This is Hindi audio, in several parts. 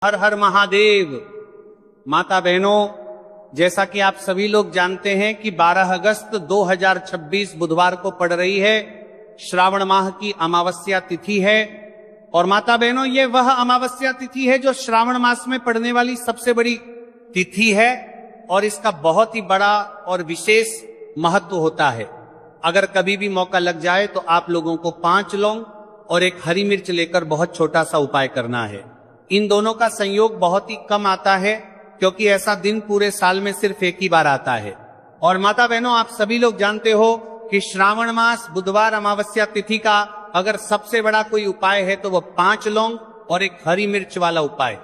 हर हर महादेव। माता बहनों, जैसा कि आप सभी लोग जानते हैं कि 12 अगस्त 2026 बुधवार को पड़ रही है, श्रावण माह की अमावस्या तिथि है। और माता बहनों, ये वह अमावस्या तिथि है जो श्रावण मास में पड़ने वाली सबसे बड़ी तिथि है और इसका बहुत ही बड़ा और विशेष महत्व होता है। अगर कभी भी मौका लग जाए तो आप लोगों को 5 लौंग और एक हरी मिर्च लेकर बहुत छोटा सा उपाय करना है। इन दोनों का संयोग बहुत ही कम आता है क्योंकि ऐसा दिन पूरे साल में सिर्फ एक ही बार आता है। और माता बहनों, आप सभी लोग जानते हो कि श्रावण मास बुधवार अमावस्या तिथि का अगर सबसे बड़ा कोई उपाय है तो वह 5 लौंग और एक हरी मिर्च वाला उपाय।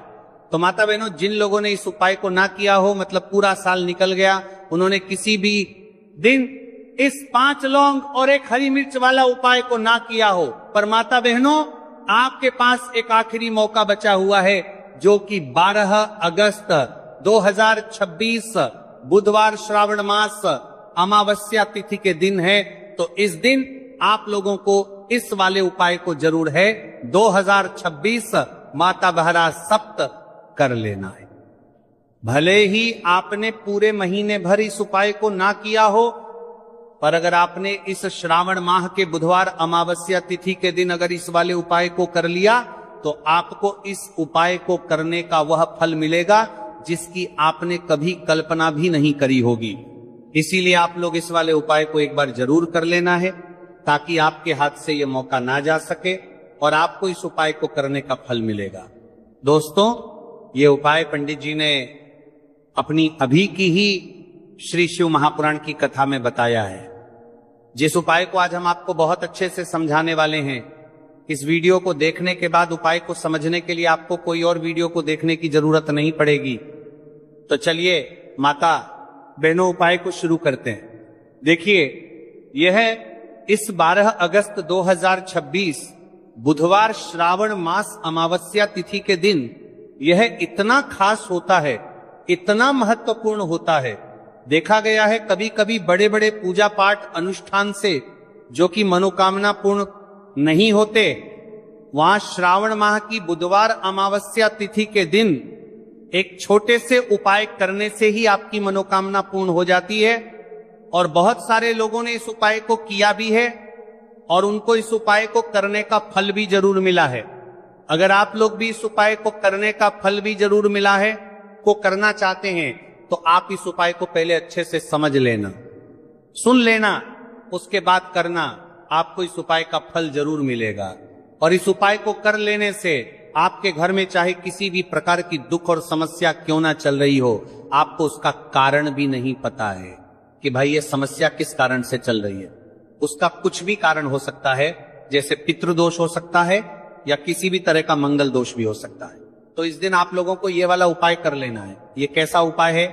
तो माता बहनों, जिन लोगों ने इस उपाय को ना किया हो, मतलब पूरा साल निकल गया, उन्होंने किसी भी दिन इस 5 लौंग और एक हरी मिर्च वाला उपाय को ना किया हो, पर माता बहनों, आपके पास एक आखिरी मौका बचा हुआ है जो कि 12 अगस्त 2026 बुधवार श्रावण मास अमावस्या तिथि के दिन है। तो इस दिन आप लोगों को इस वाले उपाय को जरूर है 2026 माता बहरा सप्त कर लेना है। भले ही आपने पूरे महीने भर इस उपाय को ना किया हो, पर अगर आपने इस श्रावण माह के बुधवार अमावस्या तिथि के दिन अगर इस वाले उपाय को कर लिया तो आपको इस उपाय को करने का वह फल मिलेगा जिसकी आपने कभी कल्पना भी नहीं करी होगी। इसीलिए आप लोग इस वाले उपाय को एक बार जरूर कर लेना है ताकि आपके हाथ से यह मौका ना जा सके और आपको इस उपाय को करने का फल मिलेगा। दोस्तों, ये उपाय पंडित जी ने अपनी अभी की ही श्री शिव महापुराण की कथा में बताया है। जिस उपाय को आज हम आपको बहुत अच्छे से समझाने वाले हैं, इस वीडियो को देखने के बाद उपाय को समझने के लिए आपको कोई और वीडियो को देखने की जरूरत नहीं पड़ेगी। तो चलिए माता बहनों, उपाय को शुरू करते हैं। देखिए, यह इस 12 अगस्त 2026 बुधवार श्रावण मास अमावस्या तिथि के दिन यह इतना खास होता है, इतना महत्वपूर्ण होता है। देखा गया है कभी कभी बड़े बड़े पूजा पाठ अनुष्ठान से जो कि मनोकामना पूर्ण नहीं होते, वहां श्रावण माह की बुधवार अमावस्या तिथि के दिन एक छोटे से उपाय करने से ही आपकी मनोकामना पूर्ण हो जाती है। और बहुत सारे लोगों ने इस उपाय को किया भी है और उनको इस उपाय को करने का फल भी जरूर मिला है। अगर आप लोग भी इस उपाय को करने का फल भी जरूर मिला है, को करना चाहते हैं, तो आप इस उपाय को पहले अच्छे से समझ लेना, सुन लेना, उसके बाद करना। आपको इस उपाय का फल जरूर मिलेगा। और इस उपाय को कर लेने से आपके घर में चाहे किसी भी प्रकार की दुख और समस्या क्यों ना चल रही हो, आपको उसका कारण भी नहीं पता है कि भाई ये समस्या किस कारण से चल रही है। उसका कुछ भी कारण हो सकता है, जैसे पितृदोष हो सकता है या किसी भी तरह का मंगल दोष भी हो सकता है। तो इस दिन आप लोगों को ये वाला उपाय कर लेना है। ये कैसा उपाय है?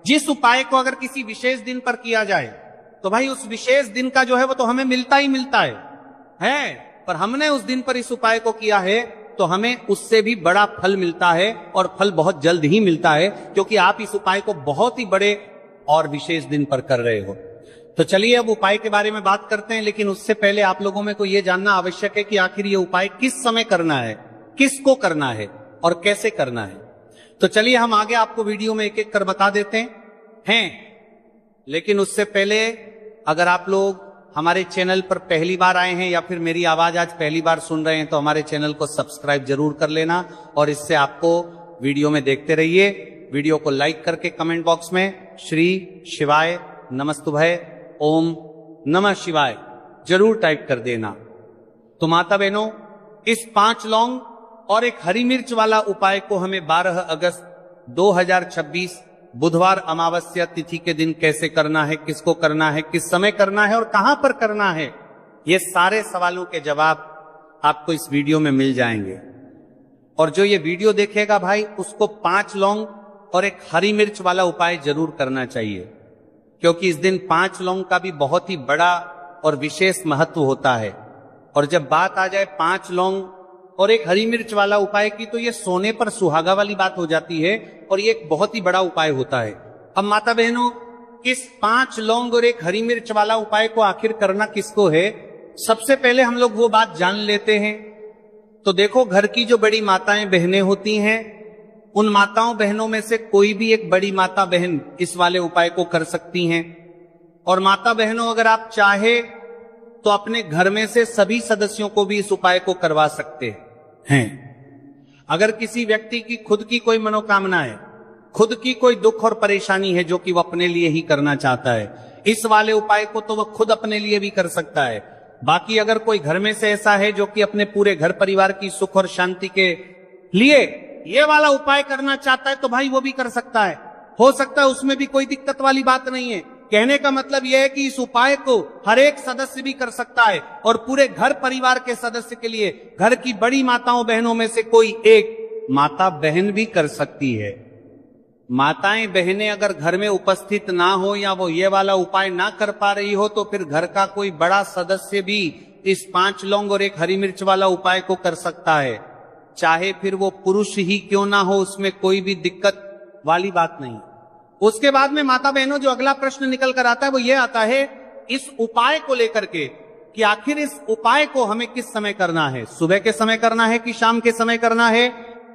जिस उपाय को अगर किसी विशेष दिन पर किया जाए तो भाई उस विशेष दिन का जो है वो तो हमें मिलता ही मिलता है, पर हमने उस दिन पर इस उपाय को किया है तो हमें उससे भी बड़ा फल मिलता है और फल बहुत जल्द ही मिलता है, क्योंकि आप इस उपाय को बहुत ही बड़े और विशेष दिन पर कर रहे हो। तो चलिए अब उपाय के बारे में बात करते हैं, लेकिन उससे पहले आप लोगों में को यह जानना आवश्यक है कि आखिर ये उपाय किस समय करना है, किसको करना है और कैसे करना है। तो चलिए हम आगे आपको वीडियो में एक एक कर बता देते हैं। लेकिन उससे पहले अगर आप लोग हमारे चैनल पर पहली बार आए हैं या फिर मेरी आवाज आज पहली बार सुन रहे हैं तो हमारे चैनल को सब्सक्राइब जरूर कर लेना और इससे आपको वीडियो में देखते रहिए। वीडियो को लाइक करके कमेंट बॉक्स में श्री शिवाय नमस्तुभय ओम नमः शिवाय जरूर टाइप कर देना। तो माता बहनों, इस 5 लौंग और एक हरी मिर्च वाला उपाय को हमें 12 अगस्त 2026 बुधवार अमावस्या तिथि के दिन कैसे करना है, किसको करना है, किस समय करना है और कहां पर करना है, ये सारे सवालों के जवाब आपको इस वीडियो में मिल जाएंगे। और जो ये वीडियो देखेगा भाई, उसको 5 लौंग और एक हरी मिर्च वाला उपाय जरूर करना चाहिए, क्योंकि इस दिन 5 लौंग का भी बहुत ही बड़ा और विशेष महत्व होता है। और जब बात आ जाए 5 लौंग और एक हरी मिर्च वाला उपाय की, तो ये सोने पर सुहागा वाली बात हो जाती है और ये एक बहुत ही बड़ा उपाय होता है। अब माता बहनों, इस 5 लौंग और एक हरी मिर्च वाला उपाय को आखिर करना किसको है, सबसे पहले हम लोग वो बात जान लेते हैं। तो देखो, घर की जो बड़ी माताएं बहनें होती हैं, उन माताओं बहनों में से कोई भी एक बड़ी माता बहन इस वाले उपाय को कर सकती हैं। और माता बहनों, अगर आप चाहे तो अपने घर में से सभी सदस्यों को भी इस उपाय को करवा सकते हैं। अगर किसी व्यक्ति की खुद की कोई मनोकामना है, खुद की कोई दुख और परेशानी है जो कि वो अपने लिए ही करना चाहता है, इस वाले उपाय को तो वह खुद अपने लिए भी कर सकता है। बाकी अगर कोई घर में से ऐसा है जो कि अपने पूरे घर परिवार की सुख और शांति के लिए ये वाला उपाय करना चाहता है तो भाई वो भी कर सकता है। हो सकता है उसमें भी कोई दिक्कत वाली बात नहीं है। कहने का मतलब यह है कि इस उपाय को हर एक सदस्य भी कर सकता है और पूरे घर परिवार के सदस्य के लिए घर की बड़ी माताओं बहनों में से कोई एक माता बहन भी कर सकती है। माताएं बहनें अगर घर में उपस्थित ना हो या वो ये वाला उपाय ना कर पा रही हो तो फिर घर का कोई बड़ा सदस्य भी इस 5 लौंग और 1 हरी मिर्च वाला उपाय को कर सकता है। चाहे फिर वो पुरुष ही क्यों ना हो, उसमें कोई भी दिक्कत वाली बात नहीं। उसके बाद में माता बहनों जो अगला प्रश्न निकल कर आता है वो ये आता है इस उपाय को लेकर के कि आखिर इस उपाय को हमें किस समय करना है, सुबह के समय करना है कि शाम के समय करना है।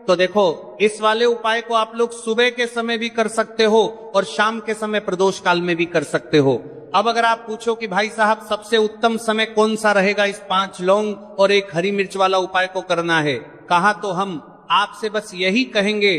तो देखो, इस वाले उपाय को आप लोग सुबह के समय भी कर सकते हो और शाम के समय प्रदोष काल में भी कर सकते हो। अब अगर आप पूछो कि भाई साहब सबसे उत्तम समय कौन सा रहेगा इस 5 लौंग और 1 हरी मिर्च वाला उपाय को करना है, कहा तो हम आपसे बस यही कहेंगे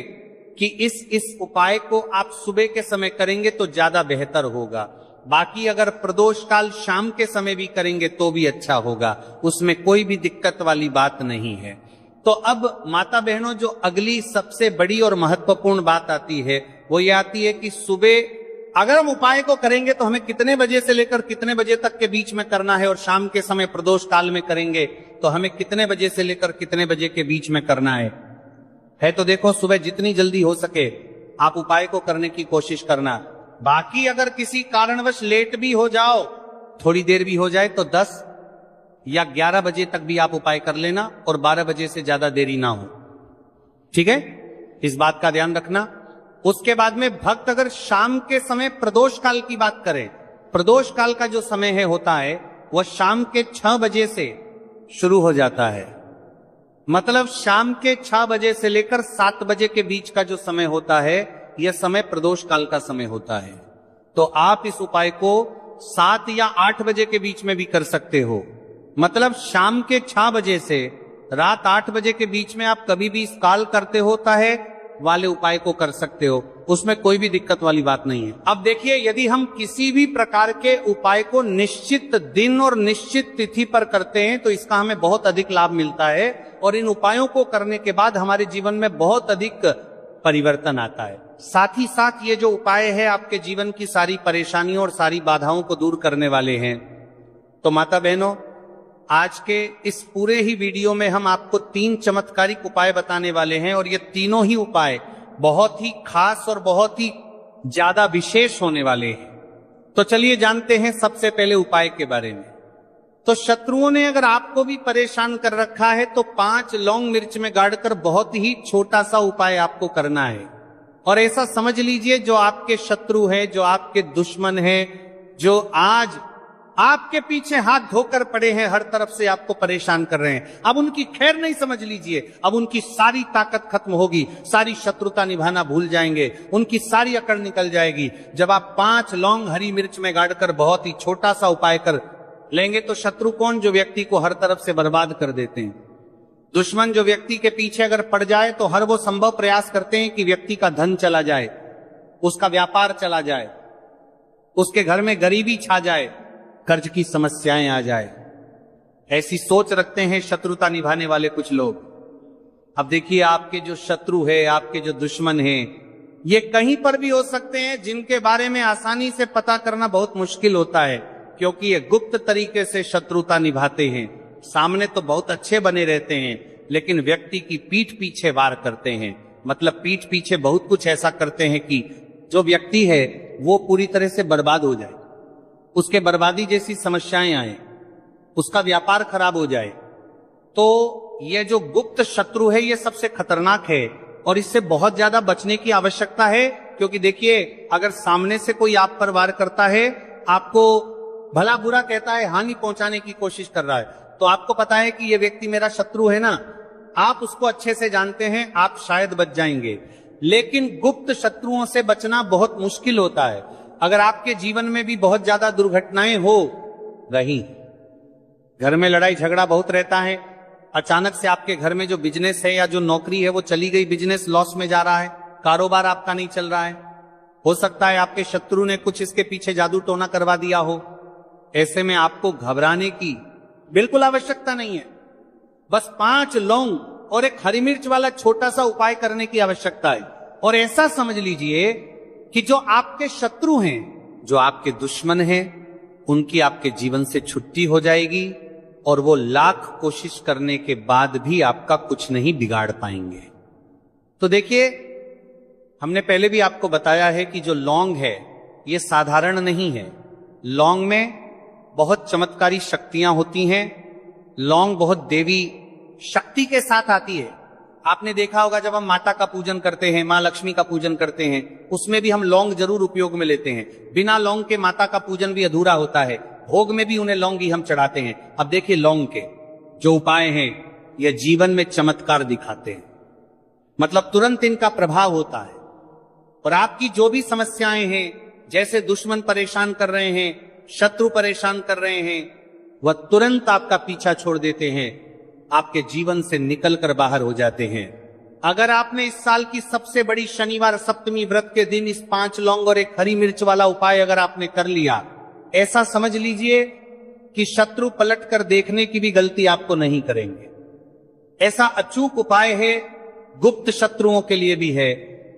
कि इस उपाय को आप सुबह के समय करेंगे तो ज्यादा बेहतर होगा। बाकी अगर प्रदोष काल शाम के समय भी करेंगे तो भी अच्छा होगा, उसमें कोई भी दिक्कत वाली बात नहीं है। तो अब माता बहनों जो अगली सबसे बड़ी और महत्वपूर्ण बात आती है वो ये आती है कि सुबह अगर हम उपाय को करेंगे तो हमें कितने बजे से लेकर कितने बजे तक के बीच में करना है, और शाम के समय प्रदोष काल में करेंगे तो हमें कितने बजे से लेकर कितने बजे के बीच में करना है। तो देखो, सुबह जितनी जल्दी हो सके आप उपाय को करने की कोशिश करना। बाकी अगर किसी कारणवश लेट भी हो जाओ, थोड़ी देर भी हो जाए, तो 10 या 11 बजे तक भी आप उपाय कर लेना और 12 बजे से ज्यादा देरी ना हो। ठीक है, इस बात का ध्यान रखना। उसके बाद में भक्त अगर शाम के समय प्रदोष काल की बात करें, प्रदोष काल का जो समय है होता है वह शाम के 6 बजे से शुरू हो जाता है। मतलब शाम के 6 बजे से लेकर 7 बजे के बीच का जो समय होता है यह समय प्रदोष काल का समय होता है। तो आप इस उपाय को 7 या 8 बजे के बीच में भी कर सकते हो। मतलब शाम के 6 बजे से रात 8 बजे के बीच में आप कभी भी इस काल करते होता है वाले उपाय को कर सकते हो, उसमें कोई भी दिक्कत वाली बात नहीं है। अब देखिए, यदि हम किसी भी प्रकार के उपाय को निश्चित दिन और निश्चित तिथि पर करते हैं तो इसका हमें बहुत अधिक लाभ मिलता है और इन उपायों को करने के बाद हमारे जीवन में बहुत अधिक परिवर्तन आता है। साथ ही साथ ये जो उपाय है आपके जीवन की सारी परेशानियों और सारी बाधाओं को दूर करने वाले हैं। तो माता बहनों, आज के इस पूरे ही वीडियो में हम आपको 3 चमत्कारिक उपाय बताने वाले हैं और ये तीनों ही उपाय बहुत ही खास और बहुत ही ज्यादा विशेष होने वाले हैं। तो चलिए जानते हैं सबसे पहले उपाय के बारे में। तो शत्रुओं ने अगर आपको भी परेशान कर रखा है तो 5 लौंग मिर्च में गाड़कर बहुत ही छोटा सा उपाय आपको करना है। और ऐसा समझ लीजिए, जो आपके शत्रु है, जो आपके दुश्मन है, जो आज आपके पीछे हाथ धोकर पड़े हैं, हर तरफ से आपको परेशान कर रहे हैं, अब उनकी खैर नहीं समझ लीजिए। अब उनकी सारी ताकत खत्म होगी, सारी शत्रुता निभाना भूल जाएंगे, उनकी सारी अकड़ निकल जाएगी। जब आप 5 लौंग हरी मिर्च में गाड़कर बहुत ही छोटा सा उपाय कर लेंगे तो शत्रु कौन? जो व्यक्ति को हर तरफ से बर्बाद कर देते हैं। दुश्मन जो व्यक्ति के पीछे अगर पड़ जाए तो हर वो संभव प्रयास करते हैं कि व्यक्ति का धन चला जाए, उसका व्यापार चला जाए, उसके घर में गरीबी छा जाए, कर्ज की समस्याएं आ जाए। ऐसी सोच रखते हैं शत्रुता निभाने वाले कुछ लोग। अब देखिए, आपके जो शत्रु है, आपके जो दुश्मन है, ये कहीं पर भी हो सकते हैं, जिनके बारे में आसानी से पता करना बहुत मुश्किल होता है, क्योंकि ये गुप्त तरीके से शत्रुता निभाते हैं। सामने तो बहुत अच्छे बने रहते हैं, लेकिन व्यक्ति की पीठ पीछे वार करते हैं। मतलब पीठ पीछे बहुत कुछ ऐसा करते हैं कि जो व्यक्ति है वो पूरी तरह से बर्बाद हो जाए, उसके बर्बादी जैसी समस्याएं आए, उसका व्यापार खराब हो जाए। तो ये जो गुप्त शत्रु है ये सबसे खतरनाक है और इससे बहुत ज्यादा बचने की आवश्यकता है। क्योंकि देखिए, अगर सामने से कोई आप पर वार करता है, आपको भला बुरा कहता है, हानि पहुंचाने की कोशिश कर रहा है, तो आपको पता है कि ये व्यक्ति मेरा शत्रु है ना, आप उसको अच्छे से जानते हैं, आप शायद बच जाएंगे। लेकिन गुप्त शत्रुओं से बचना बहुत मुश्किल होता है। अगर आपके जीवन में भी बहुत ज्यादा दुर्घटनाएं हो रही, घर में लड़ाई झगड़ा बहुत रहता है, अचानक से आपके घर में जो बिजनेस है या जो नौकरी है वो चली गई, बिजनेस लॉस में जा रहा है, कारोबार आपका नहीं चल रहा है, हो सकता है आपके शत्रु ने कुछ इसके पीछे जादू टोना करवा दिया हो, ऐसे में आपको घबराने की बिल्कुल आवश्यकता नहीं है। बस 5 लौंग और एक हरी मिर्च वाला छोटा सा उपाय करने की आवश्यकता है। और ऐसा समझ लीजिए कि जो आपके शत्रु हैं, जो आपके दुश्मन हैं, उनकी आपके जीवन से छुट्टी हो जाएगी और वो लाख कोशिश करने के बाद भी आपका कुछ नहीं बिगाड़ पाएंगे। तो देखिए, हमने पहले भी आपको बताया है कि जो लौंग है ये साधारण नहीं है। लौंग में बहुत चमत्कारी शक्तियां होती हैं। लौंग बहुत देवी शक्ति के साथ आती है। आपने देखा होगा जब हम माता का पूजन करते हैं, मां लक्ष्मी का पूजन करते हैं, उसमें भी हम लौंग जरूर उपयोग में लेते हैं। बिना लौंग के माता का पूजन भी अधूरा होता है। भोग में भी उन्हें लौंग ही हम चढ़ाते हैं। अब देखिए, लौंग के जो उपाय हैं ये जीवन में चमत्कार दिखाते हैं, मतलब तुरंत इनका प्रभाव होता है। और आपकी जो भी समस्याएं हैं, जैसे दुश्मन परेशान कर रहे हैं, शत्रु परेशान कर रहे हैं, वह तुरंत आपका पीछा छोड़ देते हैं, आपके जीवन से निकलकर बाहर हो जाते हैं। अगर आपने इस साल की सबसे बड़ी शनिवार सप्तमी व्रत के दिन इस 5 लौंग और एक हरी मिर्च वाला उपाय अगर आपने कर लिया, ऐसा समझ लीजिए कि शत्रु पलट कर देखने की भी गलती आपको नहीं करेंगे। ऐसा अचूक उपाय है, गुप्त शत्रुओं के लिए भी है।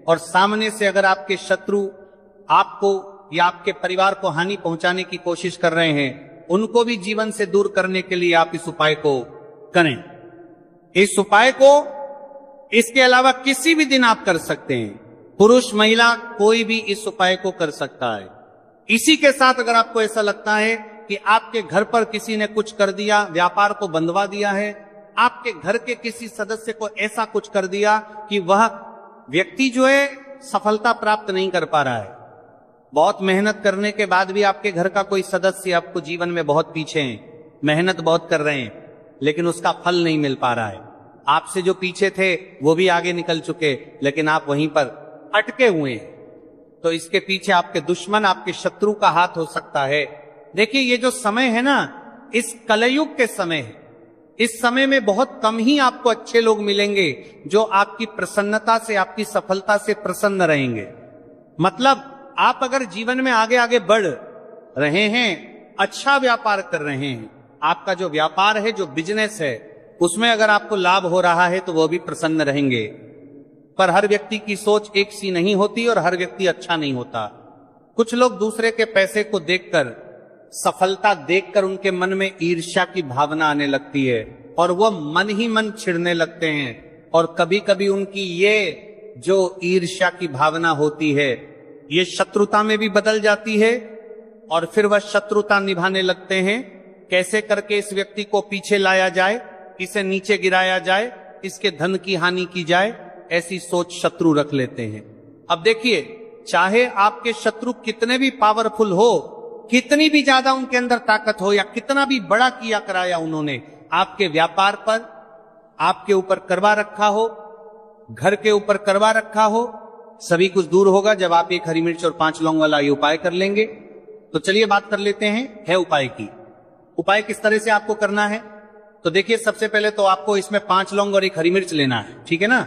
और सामने से अगर आपके शत्रु आपको या आपके परिवार को हानि पहुंचाने की कोशिश कर रहे हैं, उनको भी जीवन से दूर करने के लिए आप इस उपाय को करें। इस उपाय को इसके अलावा किसी भी दिन आप कर सकते हैं। पुरुष महिला कोई भी इस उपाय को कर सकता है। इसी के साथ अगर आपको ऐसा लगता है कि आपके घर पर किसी ने कुछ कर दिया, व्यापार को बंधवा दिया है, आपके घर के किसी सदस्य को ऐसा कुछ कर दिया कि वह व्यक्ति जो है सफलता प्राप्त नहीं कर पा रहा है, बहुत मेहनत करने के बाद भी आपके घर का कोई सदस्य आपको जीवन में बहुत पीछे है, मेहनत बहुत कर रहे हैं लेकिन उसका फल नहीं मिल पा रहा है। आपसे जो पीछे थे वो भी आगे निकल चुके, लेकिन आप वहीं पर अटके हुए हैं। तो इसके पीछे आपके दुश्मन, आपके शत्रु का हाथ हो सकता है। देखिए, ये जो समय है ना, इस कलयुग के समय है। इस समय में बहुत कम ही आपको अच्छे लोग मिलेंगे जो आपकी प्रसन्नता से, आपकी सफलता से प्रसन्न रहेंगे। मतलब आप अगर जीवन में आगे आगे बढ़ रहे हैं, अच्छा व्यापार कर रहे हैं, आपका जो व्यापार है, जो बिजनेस है, उसमें अगर आपको लाभ हो रहा है तो वो भी प्रसन्न रहेंगे। पर हर व्यक्ति की सोच एक सी नहीं होती और हर व्यक्ति अच्छा नहीं होता। कुछ लोग दूसरे के पैसे को देखकर, सफलता देखकर उनके मन में ईर्ष्या की भावना आने लगती है और वह मन ही मन छिड़ने लगते हैं। और कभी कभी उनकी ये जो ईर्ष्या की भावना होती है, ये शत्रुता में भी बदल जाती है और फिर वह शत्रुता निभाने लगते हैं। कैसे करके इस व्यक्ति को पीछे लाया जाए, इसे नीचे गिराया जाए, इसके धन की हानि की जाए, ऐसी सोच शत्रु रख लेते हैं। अब देखिए, चाहे आपके शत्रु कितने भी पावरफुल हो, कितनी भी ज्यादा उनके अंदर ताकत हो, या कितना भी बड़ा किया कराया उन्होंने आपके व्यापार पर, आपके ऊपर करवा रखा हो, घर के ऊपर करवा रखा हो, सभी कुछ दूर होगा जब आप एक हरी मिर्च और 5 लौंग वाला ये उपाय कर लेंगे। तो चलिए बात कर लेते हैं उपाय की। उपाय किस तरह से आपको करना है? तो देखिए, सबसे पहले तो आपको इसमें 5 लौंग और एक हरी मिर्च लेना है, ठीक है ना।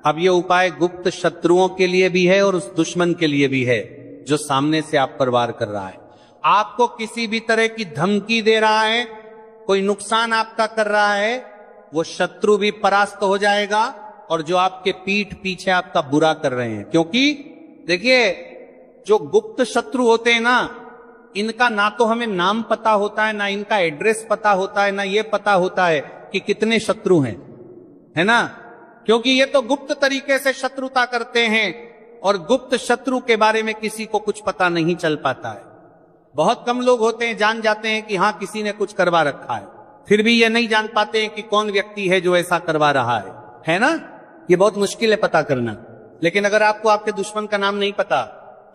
अब ये उपाय गुप्त शत्रुओं के लिए भी है और उस दुश्मन के लिए भी है जो सामने से आप पर वार कर रहा है, आपको किसी भी तरह की धमकी दे रहा है, कोई नुकसान आपका कर रहा है, वो शत्रु भी परास्त हो जाएगा और जो आपके पीठ पीछे आपका बुरा कर रहे हैं। क्योंकि देखिए, जो गुप्त शत्रु होते हैं ना, इनका ना तो हमें नाम पता होता है, ना इनका एड्रेस पता होता है, ना ये पता होता है कि कितने शत्रु हैं, है ना। क्योंकि ये तो गुप्त तरीके से शत्रुता करते हैं और गुप्त शत्रु के बारे में किसी को कुछ पता नहीं चल पाता है। बहुत कम लोग होते हैं जान जाते हैं कि हाँ किसी ने कुछ करवा रखा है, फिर भी ये नहीं जान पाते हैं कि कौन व्यक्ति है जो ऐसा करवा रहा है ना। ये बहुत मुश्किल है पता करना। लेकिन अगर आपको आपके दुश्मन का नाम नहीं पता,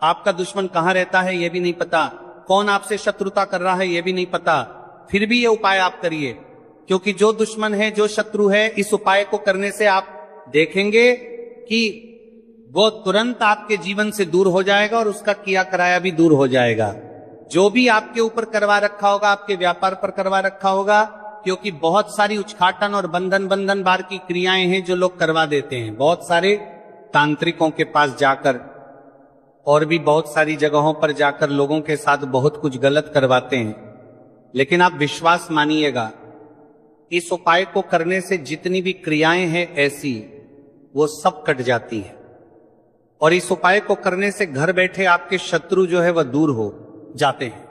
आपका दुश्मन कहाँ रहता है ये भी नहीं पता, कौन आपसे शत्रुता कर रहा है ये भी नहीं पता, फिर भी ये उपाय आप करिए। क्योंकि जो दुश्मन है, जो शत्रु है, इस उपाय को करने से आप देखेंगे कि वो तुरंत आपके जीवन से दूर हो जाएगा और उसका किया कराया भी दूर हो जाएगा। जो भी आपके ऊपर करवा रखा होगा, आपके व्यापार पर करवा रखा होगा, क्योंकि बहुत सारी उच्चाटन और बंधन बार की क्रियाएं हैं जो लोग करवा देते हैं। बहुत सारे तांत्रिकों के पास जाकर और भी बहुत सारी जगहों पर जाकर लोगों के साथ बहुत कुछ गलत करवाते हैं। लेकिन आप विश्वास मानिएगा, इस उपाय को करने से जितनी भी क्रियाएं हैं ऐसी, वो सब कट जाती है। और इस उपाय को करने से घर बैठे आपके शत्रु जो है वह दूर हो जाते हैं।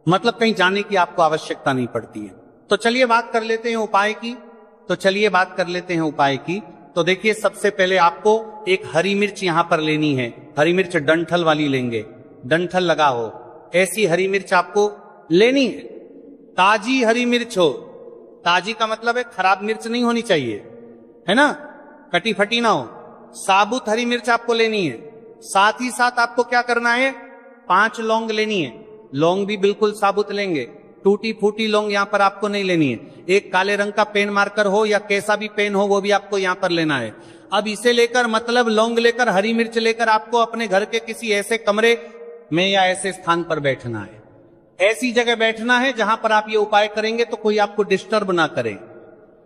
मतलब कहीं जाने की आपको आवश्यकता नहीं पड़ती है। तो चलिए बात कर लेते हैं उपाय की। तो देखिए, सबसे पहले आपको एक हरी मिर्च यहां पर लेनी है। हरी मिर्च डंठल वाली लेंगे, डंठल लगा हो ऐसी हरी मिर्च आपको लेनी है। ताजी हरी मिर्च हो। ताजी का मतलब है खराब मिर्च नहीं होनी चाहिए, है ना, कटी फटी ना हो। साबुत हरी मिर्च आपको लेनी है। साथ ही साथ आपको क्या करना है, 5 लौंग लेनी है। लौंग भी बिल्कुल साबुत लेंगे, टूटी फूटी लौंग यहां पर आपको नहीं लेनी है। एक काले रंग का पेन मार्कर हो या कैसा भी पेन हो, वो भी आपको यहां पर लेना है। अब इसे लेकर, मतलब लौंग लेकर, हरी मिर्च लेकर आपको अपने घर के किसी ऐसे कमरे में या ऐसे स्थान पर बैठना है। ऐसी जगह बैठना है जहां पर आप ये उपाय करेंगे तो कोई आपको डिस्टर्ब ना करे,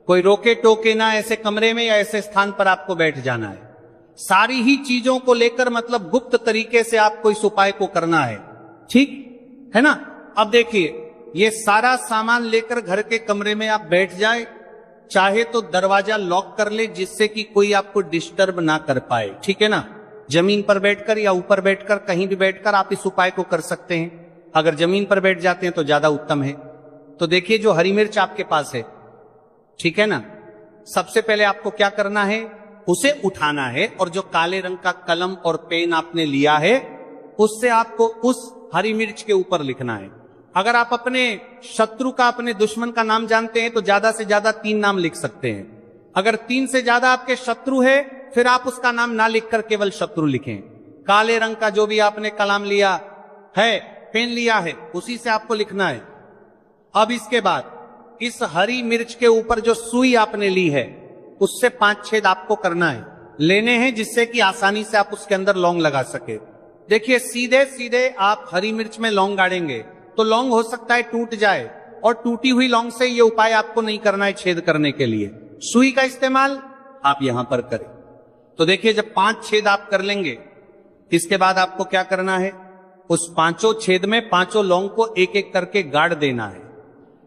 कोई रोके टोके ना। ऐसे कमरे में या ऐसे स्थान पर आपको बैठ जाना है। सारी ही चीजों को लेकर, मतलब गुप्त तरीके से आपको इस उपाय को करना है, ठीक है ना। अब देखिए, ये सारा सामान लेकर घर के कमरे में आप बैठ जाए। चाहे तो दरवाजा लॉक कर ले जिससे कि कोई आपको डिस्टर्ब ना कर पाए, ठीक है ना। जमीन पर बैठकर या ऊपर बैठकर, कहीं भी बैठकर आप इस उपाय को कर सकते हैं। अगर जमीन पर बैठ जाते हैं तो ज्यादा उत्तम है। तो देखिए, जो हरी मिर्च आपके पास है, ठीक है ना, सबसे पहले आपको क्या करना है, उसे उठाना है और जो काले रंग का कलम और पेन आपने लिया है, उससे आपको उस हरी मिर्च के ऊपर लिखना है। अगर आप अपने शत्रु का, अपने दुश्मन का नाम जानते हैं तो ज्यादा से ज्यादा 3 नाम लिख सकते हैं। अगर 3 से ज्यादा आपके शत्रु है, फिर आप उसका नाम ना लिखकर केवल शत्रु लिखें। काले रंग का जो भी आपने कलम लिया है, पेन लिया है, उसी से आपको लिखना है। अब इसके बाद इस हरी मिर्च के ऊपर जो सुई आपने ली है, उससे 5 छेद आपको करना है, लेने हैं, जिससे कि आसानी से आप उसके अंदर लौंग लगा सके। देखिए, सीधे सीधे आप हरी मिर्च में लौंग गाड़ेंगे तो लौंग हो सकता है टूट जाए, और टूटी हुई लौंग से ये उपाय आपको नहीं करना है छेद करने के लिए। सुई का इस्तेमाल आप यहां पर करें। तो देखिए, जब 5 छेद आप कर लेंगे, इसके बाद आपको क्या करना है, उस 5 छेद में 5 लौंग को एक एक करके गाड़ देना है।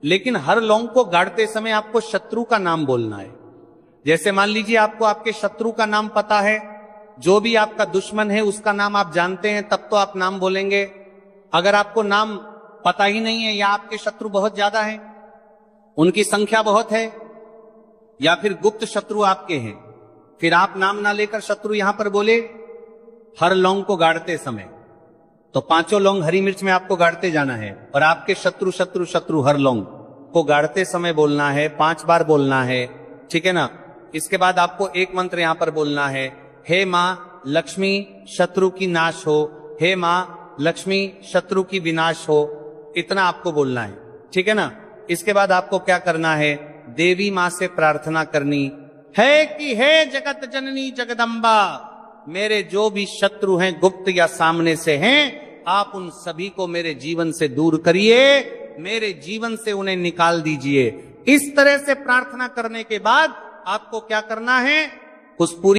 लेकिन हर लौंग को गाड़ते समय आपको शत्रु का नाम बोलना है। जैसे मान लीजिए आपको आपके शत्रु का नाम पता है, जो भी आपका दुश्मन है उसका नाम आप जानते हैं, तब तो आप नाम बोलेंगे। अगर आपको नाम पता ही नहीं है, या आपके शत्रु बहुत ज्यादा हैं, उनकी संख्या बहुत है, या फिर गुप्त शत्रु आपके हैं, फिर आप नाम ना लेकर शत्रु यहां पर बोले हर लौंग को गाड़ते समय। तो 5 लौंग हरी मिर्च में आपको गाड़ते जाना है, और आपके शत्रु शत्रु शत्रु हर लौंग को गाड़ते समय बोलना है, 5 बार बोलना है, ठीक है ना। इसके बाद आपको एक मंत्र यहां पर बोलना है, हे मां लक्ष्मी शत्रु की नाश हो, हे मां लक्ष्मी शत्रु की विनाश हो, इतना आपको बोलना है, ठीक है ना। इसके बाद आपको क्या करना है, देवी मां से प्रार्थना करनी है कि हे जगत जननी जगदम्बा, मेरे जो भी शत्रु हैं, गुप्त या सामने से हैं, आप उन सभी को मेरे जीवन से दूर करिए, मेरे जीवन से उन्हें निकाल दीजिए। इस तरह से प्रार्थना करने के बाद आपको क्या करना है, उस पूरी